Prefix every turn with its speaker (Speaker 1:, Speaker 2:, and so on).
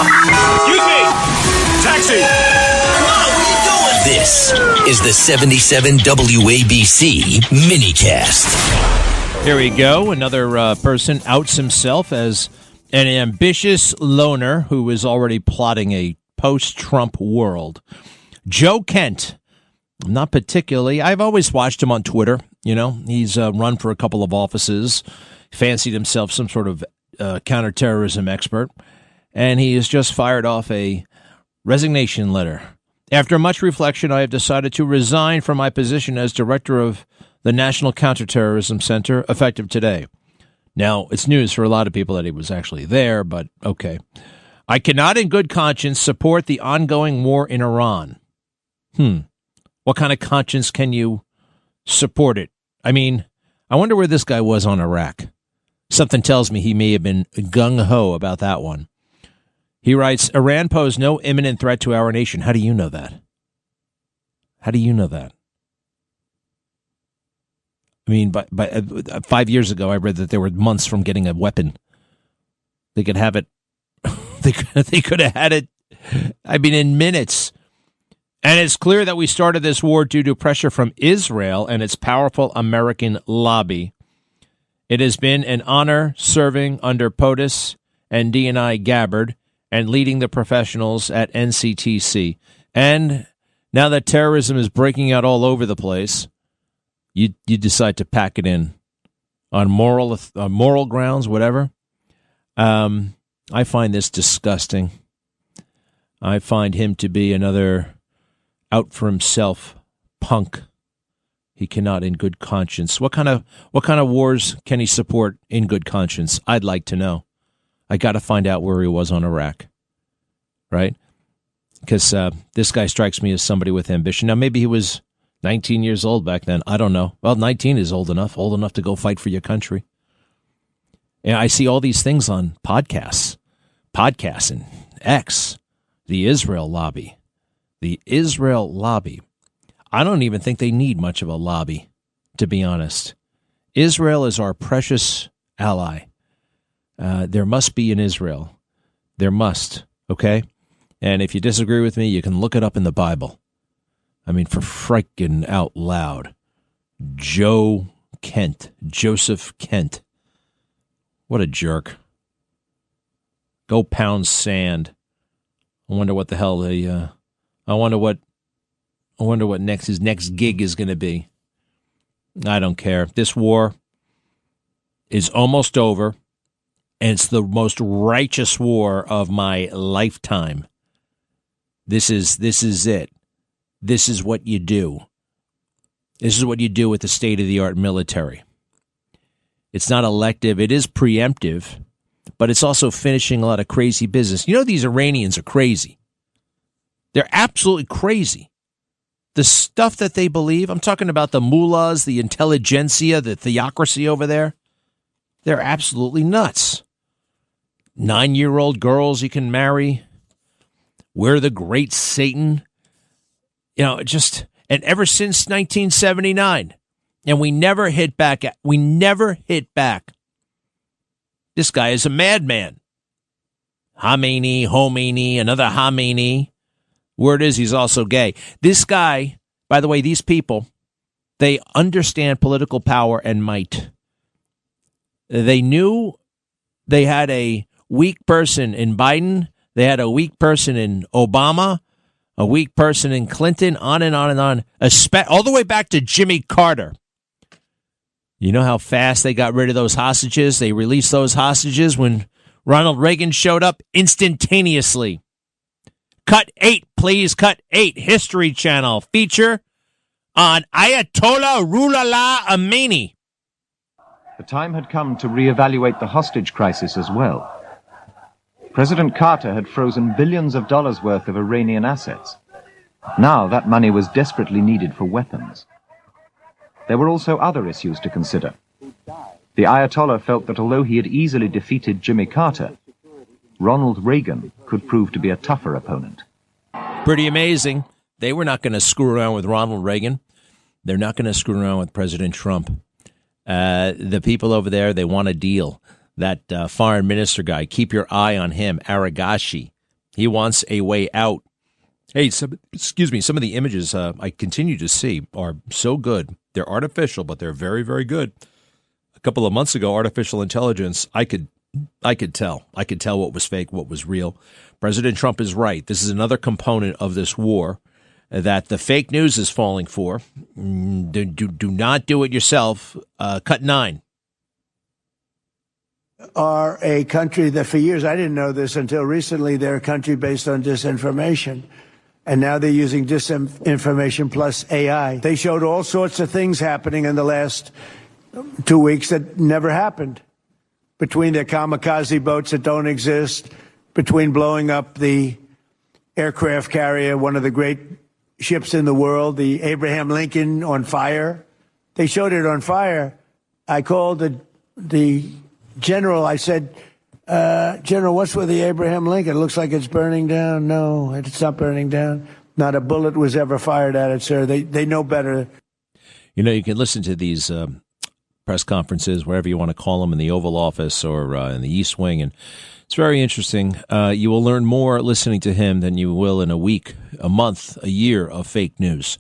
Speaker 1: Excuse me! Taxi!
Speaker 2: Come on, what are you doing? This is the 77 WABC minicast.
Speaker 3: Here we go. Another person outs himself as an ambitious loner who is already plotting a post-Trump world. Joe Kent. Not particularly. I've always watched him on Twitter. You know, he's run for a couple of offices, fancied himself some sort of counterterrorism expert, and he has just fired off a resignation letter. After much reflection, I have decided to resign from my position as director of the National Counterterrorism Center, effective today. Now, it's news for a lot of people that he was actually there, but okay. I cannot in good conscience support the ongoing war in Iran. What kind of conscience can you support it? I mean, I wonder where this guy was on Iraq. Something tells me he may have been gung-ho about that one. He writes, Iran posed no imminent threat to our nation. How do you know that? How do you know that? I mean, by 5 years ago, I read that they were months from getting a weapon. They could have it. They could have had it, I mean, in minutes. And it's clear that we started this war due to pressure from Israel and its powerful American lobby. It has been an honor serving under POTUS and D&I Gabbard and leading the professionals at NCTC. And now that terrorism is breaking out all over the place, you decide to pack it in on moral grounds, whatever. I find this disgusting. I find him to be another out for himself punk. He cannot in good conscience. What kind of wars can he support in good conscience? I'd like to know. I got to find out where he was on Iraq, right? Because this guy strikes me as somebody with ambition. Now, maybe he was 19 years old back then. I don't know. Well, 19 is old enough to go fight for your country. And I see all these things on podcasts and X, the Israel lobby. The Israel lobby. I don't even think they need much of a lobby, to be honest. Israel is our precious ally. There must be an Israel. There must, okay? And if you disagree with me, you can look it up in the Bible. I mean, for frickin' out loud. Joseph Kent. What a jerk. Go pound sand. I wonder what the hell I wonder what his next gig is going to be. I don't care. This war is almost over, and it's the most righteous war of my lifetime. This is it. This is what you do. This is what you do with the state-of-the-art military. It's not elective. It is preemptive, but it's also finishing a lot of crazy business. You know, these Iranians are crazy. They're absolutely crazy. The stuff that they believe, I'm talking about the mullahs, the intelligentsia, the theocracy over there. They're absolutely nuts. 9-year-old girls you can marry. We're the great Satan. You know, and ever since 1979. And we never hit back. This guy is a madman. Khomeini, another Khomeini. Word is he's also gay. This guy, by the way, these people, they understand political power and might. They knew they had a weak person in Biden. They had a weak person in Obama, a weak person in Clinton, on and on and on, all the way back to Jimmy Carter. You know how fast they got rid of those hostages? They released those hostages when Ronald Reagan showed up instantaneously. Cut 8, please. Cut 8. History Channel feature on Ayatollah Ruhollah Khomeini.
Speaker 4: The time had come to reevaluate the hostage crisis as well. President Carter had frozen billions of dollars worth of Iranian assets. Now that money was desperately needed for weapons. There were also other issues to consider. The Ayatollah felt that although he had easily defeated Jimmy Carter, Ronald Reagan could prove to be a tougher opponent.
Speaker 3: Pretty amazing. They were not going to screw around with Ronald Reagan. They're not going to screw around with President Trump. The people over there, they want a deal. That foreign minister guy, keep your eye on him, Aragashi. He wants a way out. Hey, some of the images I continue to see are so good. They're artificial, but they're very, very good. A couple of months ago, artificial intelligence, I could tell. I could tell what was fake, what was real. President Trump is right. This is another component of this war that the fake news is falling for. Do not do it yourself. Cut 9.
Speaker 5: Are a country that for years, I didn't know this until recently, they're a country based on disinformation. And now they're using disinformation plus AI. They showed all sorts of things happening in the last 2 weeks that never happened. Between their kamikaze boats that don't exist, between blowing up the aircraft carrier, one of the great ships in the world, the Abraham Lincoln, on fire. They showed it on fire. I called the general. I said, General, what's with the Abraham Lincoln? It looks like it's burning down. No, it's not burning down. Not a bullet was ever fired at it, sir. They know better.
Speaker 3: You know, you can listen to these press conferences, wherever you want to call them, in the Oval Office or in the East Wing, and it's very interesting. You will learn more listening to him than you will in a week, a month, a year of fake news.